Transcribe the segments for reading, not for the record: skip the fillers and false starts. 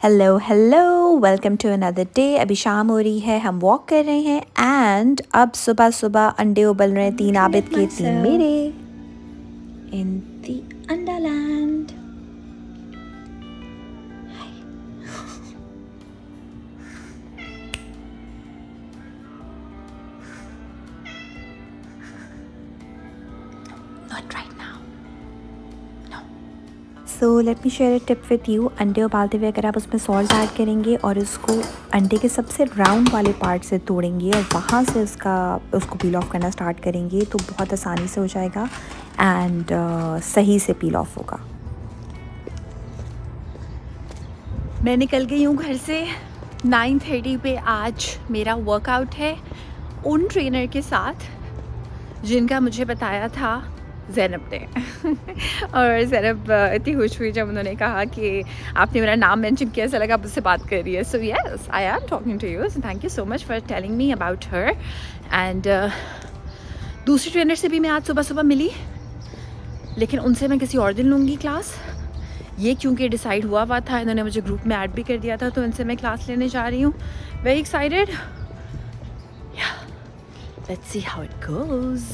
Hello hello, welcome to another day. अभी शाम हो रही है, हम वॉक कर रहे हैं एंड अब सुबह सुबह अंडे उबल रहे हैं, 3 आबिद के 3 मेरे इन दी अंडरलैंड। Not right now. So let me share a tip with you. अंडे उबालते हुए अगर आप उसमें सॉल्ट ऐड करेंगे और उसको अंडे के सबसे राउंड वाले पार्ट से तोड़ेंगे और वहाँ से उसको पील ऑफ करना स्टार्ट करेंगे तो बहुत आसानी से हो जाएगा एंड सही से पील ऑफ होगा। मैं निकल गई हूँ घर से 9:30 पे। आज मेरा वर्कआउट है उन ट्रेनर के साथ जिनका मुझे बताया था ज़ैनब ने और ज़ैनब इतनी खुश हुई जब उन्होंने कहा कि आपने मेरा नाम मेंशन किया, ऐसा लगा आप उससे बात कर रही है। So yes, I am talking to you, so thank you so much for telling me about her. And दूसरी ट्रेनर से भी मैं आज सुबह सुबह मिली, लेकिन उनसे मैं किसी और दिन लूँगी क्लास। ये क्योंकि डिसाइड हुआ था, इन्होंने मुझे ग्रुप में ऐड भी कर दिया था, तो इनसे मैं क्लास लेने जा रही हूँ। Very excited, let's see how it goes.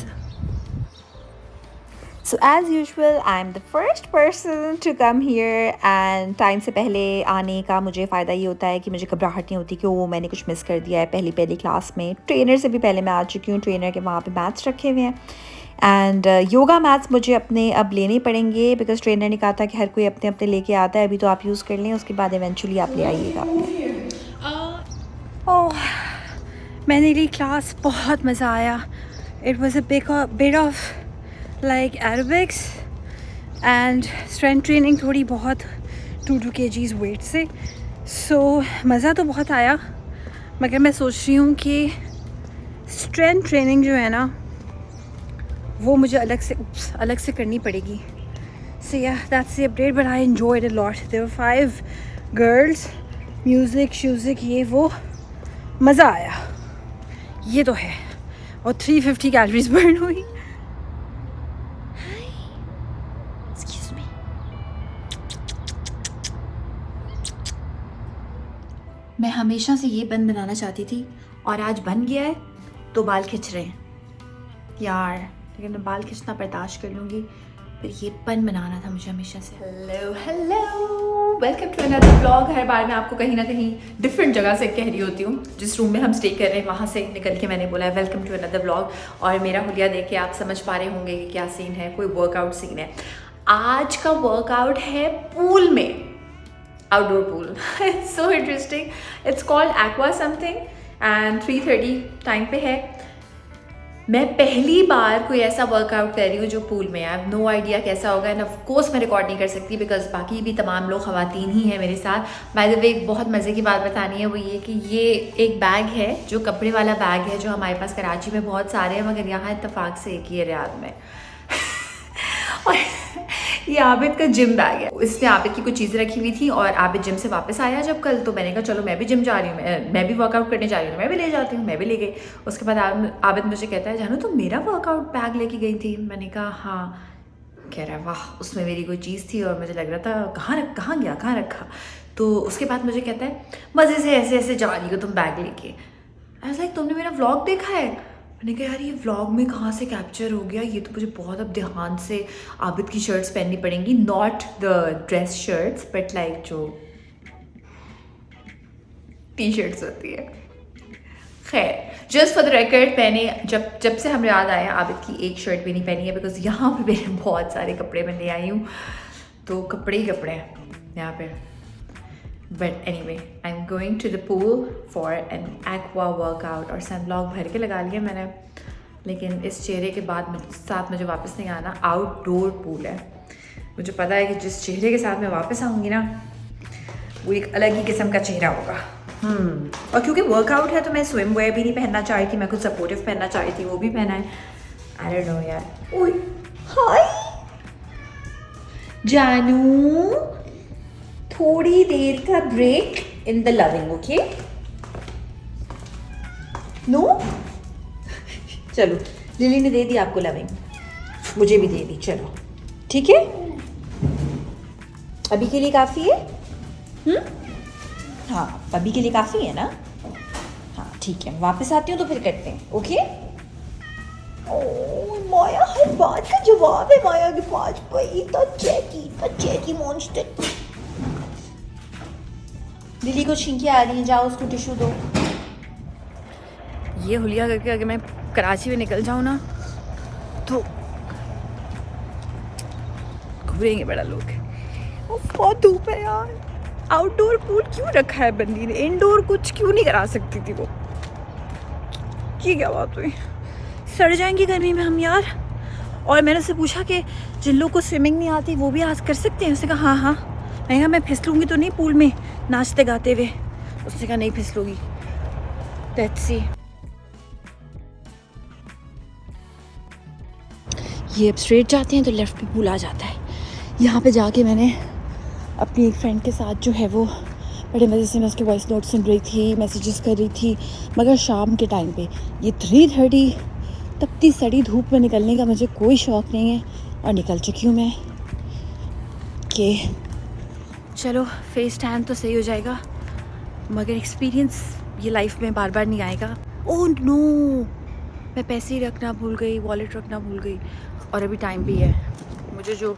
So as usual, I'm the first person to come here and time से पहले आने का मुझे फ़ायदा ये होता है कि मुझे घबराहट नहीं होती कि वो मैंने कुछ मिस कर दिया है। पहली क्लास में ट्रेनर से भी पहले मैं आ चुकी हूँ, ट्रेनर के वहाँ पे मैथ्स रखे हुए हैं एंड योगा मैथ्स मुझे अपने अब लेने पड़ेंगे बिकॉज ट्रेनर ने कहा था कि हर कोई अपने अपने लेके आता है, अभी तो आप यूज़ कर लें, उसके बाद इवेंचुअली आप ले आइएगा अपने। ओह, मैंने ली क्लास, बहुत मज़ा आया। It was a bit of like aerobics and strength training, थोड़ी बहुत 2 kgs weight से। so मज़ा तो बहुत आया, मगर मैं सोच रही हूँ कि strength training जो है ना वो मुझे अलग से करनी पड़ेगी। so yeah, that's the update, but I enjoyed a lot. there were 5 girls, music ये वो, मज़ा आया, ये तो है। और 350 कैलोरीज बर्न हुई। मैं हमेशा से ये बन बनाना चाहती थी और आज बन गया है, तो बाल खिंच रहे हैं यार, लेकिन मैं बाल खिंचना बर्दाश्त कर लूँगी, पर ये बन बनाना था मुझे हमेशा से। Hello, welcome to another vlog. हर बार मैं आपको कहीं ना कहीं डिफरेंट जगह से कह रही होती हूँ। जिस रूम में हम स्टे कर रहे हैं वहाँ से निकल के मैंने बोला है वेलकम टू अनदर व्लॉग, और मेरा हुलिया देख के आप समझ पा रहे होंगे कि क्या सीन है, कोई वर्कआउट सीन है। आज का वर्कआउट है पूल में, outdoor pool. It's so interesting. It's called Aqua something and 3:30 time पे है। मैं पहली बार कोई ऐसा वर्कआउट कर रही हूँ जो पूल में है। आई हैव नो आइडिया कैसा होगा एंड ऑफ कोर्स मैं रिकॉर्ड नहीं कर सकती बिकॉज बाकी भी तमाम लोग ख़वातीन ही हैं मेरे साथ। बाय द वे, एक बहुत मज़े की बात बतानी है, वो ये कि ये एक बैग है जो कपड़े वाला बैग है जो हमारे पास कराची में बहुत सारे हैं, मगर यहाँ इत्तेफाक से एक ही है रियाद में। और ये आबिद का जिम बैग है, इसमें आबिद की कुछ चीज़ें रखी हुई थी और आबिद जिम से वापस आया जब कल, तो मैंने कहा चलो मैं भी जिम जा रही हूँ, मैं भी वर्कआउट करने जा रही हूँ, मैं भी ले जाती हूँ, मैं भी ले गई। उसके बाद आबिद मुझे कहता है जानू तुम मेरा वर्कआउट बैग लेके गई थी? मैंने कहा हाँ। कह रहा है वाह, उसमें मेरी कोई चीज़ थी और मुझे लग रहा था कहाँ रखा। तो उसके बाद मुझे कहता है मज़े से ऐसे जा रही हो तुम बैग लेके। आई वाज लाइक तुमने मेरा व्लॉग देखा है? मैंने कहा यार ये व्लॉग में कहाँ से कैप्चर हो गया, ये तो मुझे बहुत अब ध्यान से आबिद की शर्ट्स पहननी पड़ेंगी, not the dress shirts but like जो टी शर्ट्स होती है। खैर, जस्ट फॉर द रिकॉर्ड, मैंने जब से हम याद आए आबिद की एक शर्ट भी नहीं पहनी है बिकॉज यहाँ पे मैंने बहुत सारे कपड़े मैं ले आई हूँ, तो कपड़े ही कपड़े हैं यहाँ पे। But anyway, I am going to the pool for an aqua workout, और सन ब्लॉक भर के लगा लिया मैंने, लेकिन इस चेहरे के साथ मुझे वापस नहीं आना। आउटडोर पूल है, मुझे पता है कि जिस चेहरे के साथ मैं वापस आऊँगी ना वो एक अलग ही किस्म का चेहरा होगा। और क्योंकि वर्कआउट है तो मैं स्विम वेयर भी नहीं पहनना चाह रही थी, मैं कुछ सपोर्टिव पहनना चाह रही थी, वो भी पहना है। आई डोंट नो यार। ओए हाय जानू, थोड़ी देर का break in the loving, okay? No चलो, लिली ने दे दी आपको लविंग, मुझे भी दे दी, चलो ठीक है, अभी के लिए काफ़ी है। हाँ, अभी के लिए काफ़ी है ना? हाँ ठीक है, वापस आती हूँ तो फिर करते हैं, ओके? ओह माया, हर बात का जवाब है माया के पास। भाई तो चेकी मॉन्स्टर। दिल्ली को छींकी आ रही है, जाओ उसको टिश्यू दो। ये हुलिया करके अगर मैं कराची में निकल जाऊँ ना तो घूरेंगे बड़ा लोग। बहुत धूप है यार। आउटडोर पूल क्यों रखा है बंदी ने, इंडोर कुछ क्यों नहीं करा सकती थी वो? ये क्या बात हुई? सड़ जाएंगे गर्मी में हम यार। और मैंने उससे पूछा कि जिन लोगों को स्विमिंग नहीं आती वो भी आज कर सकते हैं। उसने कहा हाँ। मैंने कहा मैं फिसलूँगी तो नहीं पूल में नाचते गाते हुए? उसने कहा नहीं फिसलूँगी। Let's see. ये अब स्ट्रेट जाते हैं तो लेफ्ट पे पूल आ जाता है। यहाँ पे जाके मैंने अपनी एक फ्रेंड के साथ जो है वो बड़े मज़े से मैं उसके वॉइस नोट सुन रही थी, मैसेजेस कर रही थी। मगर शाम के टाइम पे ये 3:30 तपती सड़ी धूप में निकलने का मुझे कोई शौक़ नहीं है, और निकल चुकी हूँ मैं कि चलो फेस टैन तो सही हो जाएगा, मगर एक्सपीरियंस ये लाइफ में बार बार नहीं आएगा। ओह नो, मैं पैसे ही रखना भूल गई, वॉलेट रखना भूल गई, और अभी टाइम भी है। मुझे जो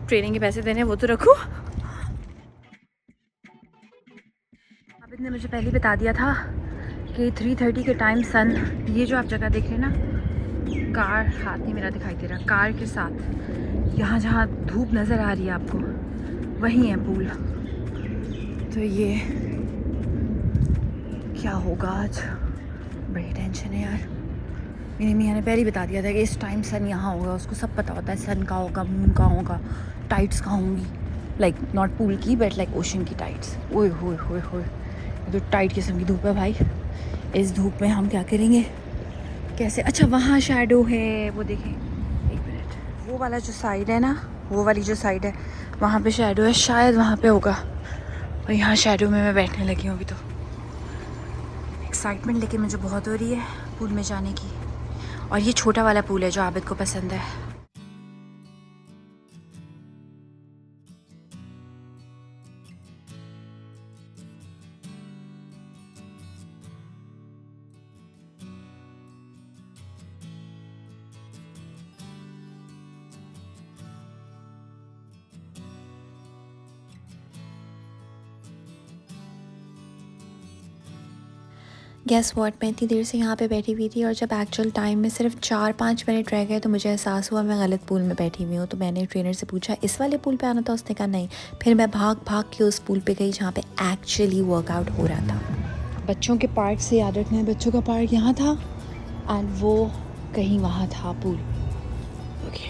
ट्रेनिंग के पैसे देने हैं वो तो रखो। आबिद ने मुझे पहले बता दिया था कि 3:30 के टाइम सन, ये जो आप जगह देख रहे हैं ना, कार हाथ नहीं मेरा दिखाई दे रहा, कार के साथ यहाँ जहाँ धूप नज़र आ रही है आपको वहीं है पूल। तो ये क्या होगा आज, बड़ी टेंशन है यार। मेरी मियाँ ने पहले ही बता दिया था कि इस टाइम सन यहाँ होगा, उसको सब पता होता है सन का होगा, मून का होगा, टाइड्स का होंगी, लाइक नॉट पूल की बट लाइक ओशन की टाइड्स। ओए होए होए होए, तो टाइट किस्म की धूप है भाई। इस धूप में हम क्या करेंगे कैसे? अच्छा वहाँ शैडो है, वो देखें, एक मिनट, वो वाला जो साइड है ना, वो वाली जो साइड है वहाँ पे शैडो है, शायद वहाँ पे होगा। और यहाँ शैडो में मैं बैठने लगी हूँ अभी। तो एक्साइटमेंट लेकिन मुझे बहुत हो रही है पूल में जाने की। और ये छोटा वाला पूल है जो आबिद को पसंद है। गेस व्हाट, मैं इतनी देर से यहाँ पे बैठी हुई थी और जब एक्चुअल टाइम में सिर्फ 4-5 मिनट रह गए तो मुझे एहसास हुआ मैं गलत पूल में बैठी हुई हूँ। तो मैंने ट्रेनर से पूछा इस वाले पूल पे आना था, उसने कहा नहीं। फिर मैं भाग भाग के उस पूल पे गई जहाँ पे एक्चुअली वर्कआउट हो रहा था। बच्चों के पार्क से याद रखना है, बच्चों का पार्क यहाँ था एंड वो कहीं वहाँ था पूल। ओके,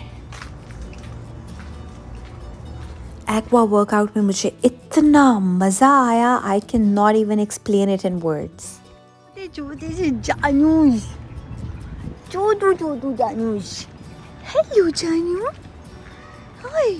एक्वा वर्कआउट में मुझे इतना मज़ा आया, I can not even explain it in words. छोटे से जानूस, छोटू जानूस, हेलो जानू, हाय।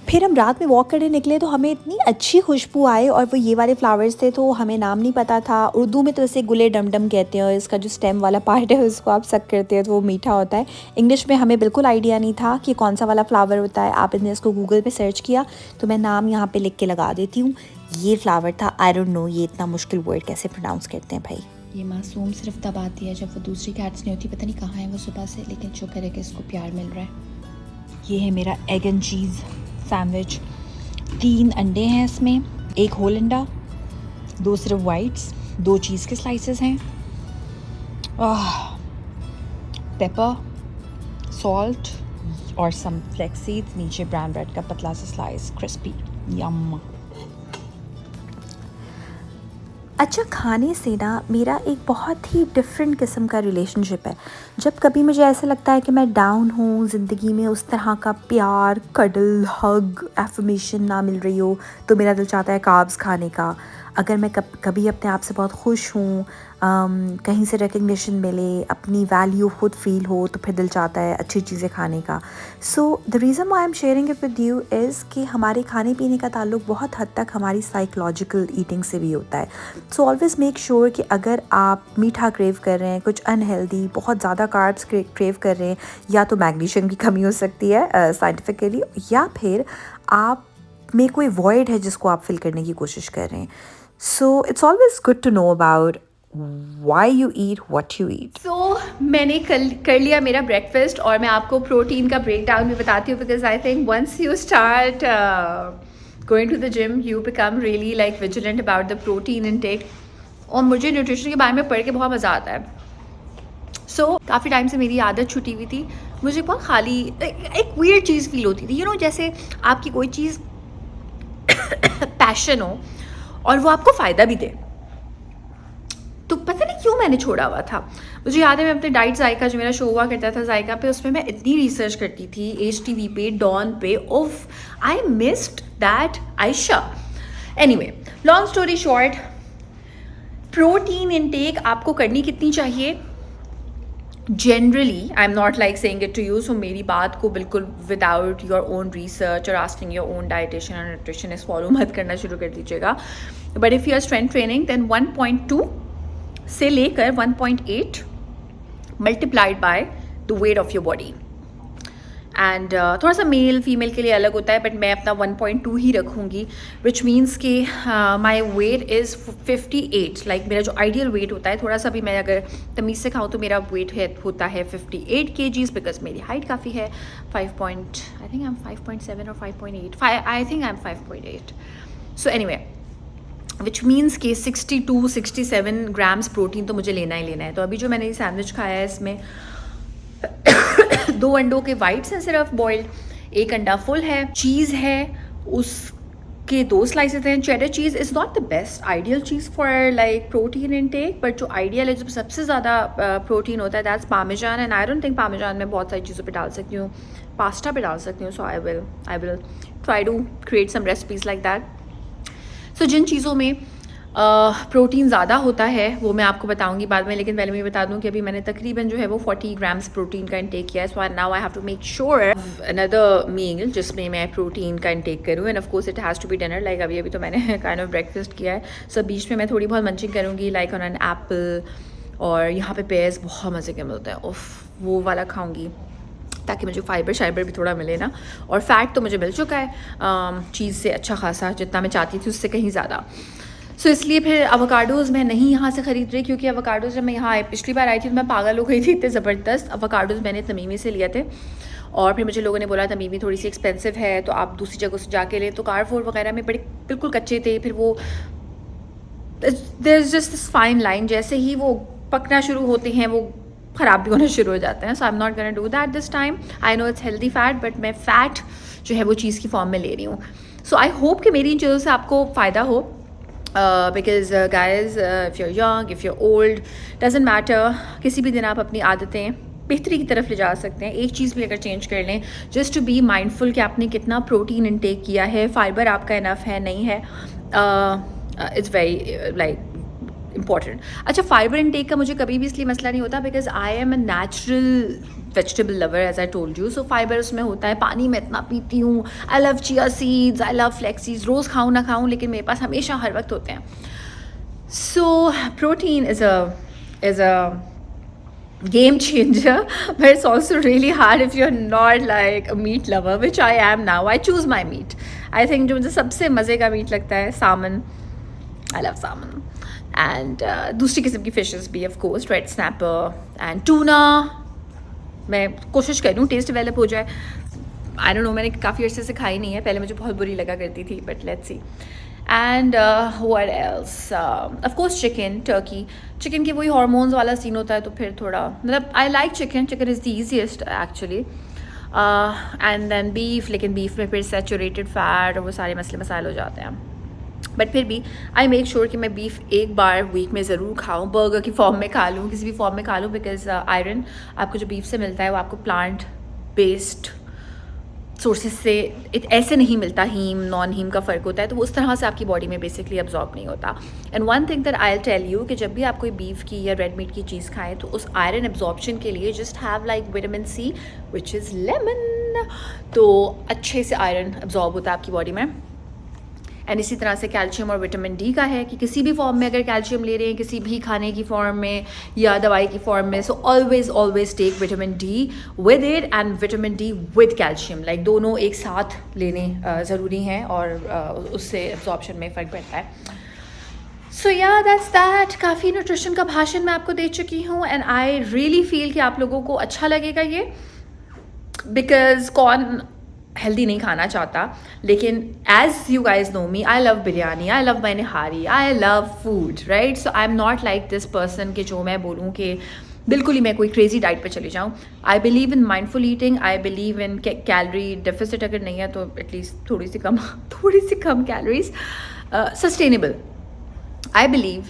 फिर हम रात में वॉक करने निकले तो हमें इतनी अच्छी खुशबू आई, और वो ये वाले फ्लावर्स थे तो हमें नाम नहीं पता था। उर्दू में तो इसे गुले डमडम कहते हैं, और इसका जो स्टेम वाला पार्ट है उसको आप सक करते हैं तो वो मीठा होता है। इंग्लिश में हमें बिल्कुल आइडिया नहीं था कि कौन सा वाला फ्लावर होता है। आप ने इसको गूगल पे सर्च किया तो मैं नाम यहाँ पे लिख के लगा देती हूँ। ये फ्लावर था, आई डोंट नो ये इतना मुश्किल वर्ड कैसे प्रोनाउंस करते हैं भाई। ये मासूम सिर्फ तब आती है जब वो दूसरी कैट्स नहीं होती, पता नहीं कहाँ है वो सुबह से, लेकिन शुक्र है कि इसको प्यार मिल रहा है। ये है मेरा एग एंड चीज़ सैंडविच। 3 अंडे हैं इसमें, 1 होल अंडा, 2 सिर्फ वाइट्स, 2 चीज़ के स्लाइसेस हैं, पेपर, सॉल्ट और सम फ्लेक्स सीड्स। नीचे ब्राउन ब्रेड का पतला सा स्लाइस, क्रिस्पी, यम। अच्छा, खाने से ना मेरा एक बहुत ही डिफरेंट किस्म का रिलेशनशिप है। जब कभी मुझे ऐसा लगता है कि मैं डाउन हूँ ज़िंदगी में, उस तरह का प्यार, कडल, हग, एफर्मेशन ना मिल रही हो तो मेरा दिल चाहता है कार्ब्स खाने का। अगर मैं कभी अपने आप से बहुत खुश हूँ, कहीं से रिकग्निशन मिले, अपनी वैल्यू खुद फील हो, तो फिर दिल चाहता है अच्छी चीज़ें खाने का। So the reason why I am sharing it with you is कि हमारे खाने पीने का ताल्लुक बहुत हद तक हमारी साइकोलॉजिकल ईटिंग से भी होता है। सो ऑलवेज़ मेक श्योर कि अगर आप मीठा क्रेव कर रहे हैं, कुछ अनहेल्दी, बहुत ज़्यादा कार्ब्स क्रेव कर रहे हैं, या तो मैग्नीशियम की कमी हो सकती है साइंटिफिकली, या फिर आप में कोई वॉइड है जिसको आप फिल करने की कोशिश कर रहे हैं. So it's always good to know about why you eat what you eat. So मैंने कल कर लिया मेरा ब्रेकफास्ट और मैं आपको प्रोटीन का ब्रेक डाउन भी बताती हूँ because I think once you start going to the gym you become really like vigilant about the protein intake. और मुझे न्यूट्रिशन के बारे में पढ़ के बहुत मज़ा आता है. सो काफ़ी टाइम से मेरी आदत छुटी हुई थी. मुझे बहुत खाली एक वियर्ड चीज़ फील होती थी. जैसे आपकी कोई चीज़ पैशन हो और वो आपको फ़ायदा भी दे. तो पता नहीं क्यों मैंने छोड़ा हुआ था. मुझे याद है मैं अपने डाइट जायका जो मेरा शो हुआ करता था जायका पे, उसमें मैं इतनी रिसर्च करती थी HTV पे, डॉन पे. Oof, I missed that Ayesha. Anyway, long story short, protein intake आपको करनी कितनी चाहिए जनरली. I am not like saying it to you, so मेरी बात को बिल्कुल विदाउट योर ओन रिसर्च और आस्किंग योर ओन डाइटिशियन और न्यूट्रिशनिस्ट फॉलो मत करना शुरू कर दीजिएगा. But if you are strength training then 1.2 से लेकर 1.8 multiplied by the weight of your body. And थोड़ा सा मेल फीमेल के लिए अलग होता है बट मैं अपना 1.2 ही रखूँगी, विच मीन्स कि माई वेट इज़ 58. लाइक मेरा जो आइडियल वेट होता है, थोड़ा सा भी मैं अगर तमीज़ से खाऊँ तो मेरा वेट होता है 58 kgs बिकॉज मेरी हाइट काफ़ी है. 5.7 और 5.8, I think I am 5.8. So anyway, which means कि 62-67 ग्राम्स प्रोटीन तो मुझे लेना ही लेना है. तो अभी जो मैंने ये सैंडविच खाया है इसमें 2 अंडों के वाइट्स हैं सिर्फ बॉइल्ड, 1 अंडा फुल है, चीज़ है उसके 2 स्लाइसेस हैं. Cheddar cheese is not the best ideal cheese for like protein intake, but जो आइडियल है, जब सबसे ज़्यादा प्रोटीन होता है that's parmesan. And I don't think parmesan में बहुत सारी चीज़ों पे डाल सकती हूँ, पास्ता पे डाल सकती हूँ. So I will try to create some recipes like that. So जिन चीज़ों में प्रोटीन ज़्यादा होता है वो मैं आपको बताऊंगी बाद में, लेकिन पहले मैं बता दूं कि अभी मैंने तकरीबन जो है वो 40 ग्राम्स प्रोटीन का इंटेक किया है. So now I have to make sure another meal जिसमें मैं प्रोटीन का इंटेक करूँ. And of course it has to be dinner. Like अभी तो मैंने काइंड ऑफ ब्रेकफास्ट किया है. सो बीच में मैं थोड़ी बहुत मंचिंग करूँगी लाइक ऑन एन एप्पल, और यहाँ पे पेयर्स बहुत मज़े के मिलते हैं, उफ वो वाला खाऊँगी ताकि मुझे फाइबर भी थोड़ा मिले ना. और फैट तो मुझे मिल चुका है चीज़ से अच्छा खासा, जितना मैं चाहती थी उससे कहीं ज़्यादा. सो इसलिए फिर अवोकाडोज़ मैं नहीं यहाँ से ख़रीद रही, क्योंकि अवोकाडोज़ जब मैं यहाँ पिछली बार आई थी तो मैं पागल हो गई थी. इतने ज़बरदस्त अवोकाडोज़ मैंने तमीमी से लिए थे, और फिर मुझे लोगों ने बोला तमीमी थोड़ी सी एक्सपेंसिव है तो आप दूसरी जगह से जाके लें. तो कारफोर वगैरह में बड़े बिल्कुल कच्चे थे. फिर वो there is just this fine line, जैसे ही वो पकना शुरू होते हैं वो ख़राब भी होना शुरू हो जाते हैं. So I am not gonna do that this time. I know it's healthy fat, but मैं फ़ैट जो है वो चीज़ की फॉर्म में ले रही हूँ. सो आई होप कि मेरी इन चीज़ों से आपको फ़ायदा हो. Because guys if you are young, if you are old, doesn't matter, किसी भी दिन आप अपनी आदतें बेहतरी की तरफ ले जा सकते हैं. एक चीज़ भी अगर चेंज कर लें, जस्ट टू बी माइंडफुल कि आपने कितना प्रोटीन इनटेक किया है, फाइबर आपका इनफ है नहीं है. It's very like important. अच्छा, फाइबर इनटेक का मुझे कभी भी इसलिए मसला नहीं होता because I am a natural vegetable lover as I told you. So fibre उसमें होता है. पानी मैं इतना पीती हूँ. I love chia seeds, I love flax seeds. रोज़ खाऊँ ना खाऊँ लेकिन मेरे पास हमेशा हर वक्त होते हैं. So protein is a game changer, but it's also really hard if you're not like a meat lover, which I am now. I choose my meat. I think जो मुझे सबसे मज़े का मीट लगता है salmon. I love salmon. And दूसरी किस्म की फिशेस भी of course, red snapper and tuna. मैं कोशिश कर रही हूँ टेस्ट डेवलप हो जाए. I don't know, मैंने काफ़ी अर्से से खाई नहीं है, पहले मुझे बहुत बुरी लगा करती थी, but let's see. And what else? Of course chicken, turkey. Chicken के वही hormones वाला सीन होता है तो फिर थोड़ा मतलब I like chicken. Chicken is the easiest actually. And then beef, लेकिन beef में फिर saturated fat और वो सारे मसले मसाइल हो जाते हैं. बट फिर भी आई मेक श्योर कि मैं बीफ एक बार वीक में ज़रूर खाऊँ, बर्गर की फॉर्म में खा लूँ, किसी भी फॉर्म में खा लूँ. बिकॉज आयरन आपको जो बीफ से मिलता है वो आपको प्लांट बेस्ड सोर्सेज से ऐसे नहीं मिलता. हीम नॉन हीम का फ़र्क होता है, तो वो उस तरह से आपकी बॉडी में बेसिकली अब्जॉर्ब नहीं होता. And one thing that I tell you कि जब भी आप कोई बीफ की या रेड मीट की चीज़ खाएं तो उस आयरन एब्जॉर्प्शन के लिए just have like vitamin C which is lemon. तो अच्छे से आयरन एब्जॉर्ब होता है आपकी बॉडी में. एंड इसी तरह से कैल्शियम और विटामिन डी का है कि किसी भी फॉर्म में अगर कैल्शियम ले रहे हैं, किसी भी खाने की फॉर्म में या दवाई की फॉर्म में, so always take vitamin D with it and vitamin D with calcium, like दोनों एक साथ लेने ज़रूरी हैं और उससे एब्जॉर्प्शन में फ़र्क पड़ता है. सो या दैट्स दैट. काफ़ी न्यूट्रिशन का भाषण मैं आपको दे चुकी हूँ एंड आई रियली फील कि आप लोगों को अच्छा लगेगा ये, बिकॉज कौन हेल्दी नहीं खाना चाहता. लेकिन as you guys know me, I love biryani, I love my nihari, I love food, right. So I am not like this person कि जो मैं बोलूँ कि बिल्कुल ही मैं कोई क्रेजी डाइट पे चली जाऊँ. I believe in mindful eating, I believe in calorie deficit अगर नहीं है तो एटलीस्ट थोड़ी सी कम कैलोरीज, सस्टेनेबल. आई बिलीव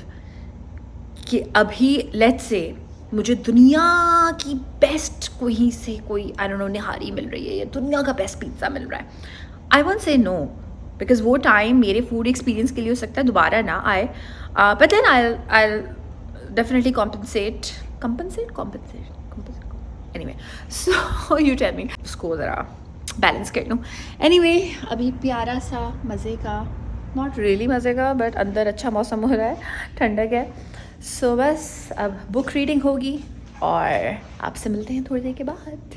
कि अभी लेट्स से मुझे दुनिया की बेस्ट कहीं से कोई आई डोंट नो निहारी मिल रही है या दुनिया का बेस्ट पिज़्ज़ा मिल रहा है, I won't say no, because वो टाइम मेरे फूड एक्सपीरियंस के लिए हो सकता है दोबारा ना आए. But then I definitely compensate. Anyway, so you tell me, उसको ज़रा बैलेंस कर लूँ. एनीवे, अभी प्यारा सा मज़े का, नॉट रियली मज़े का, बट अंदर अच्छा मौसम हो रहा है, ठंडक है. सो बस अब बुक रीडिंग होगी और आपसे मिलते हैं थोड़ी देर के बाद.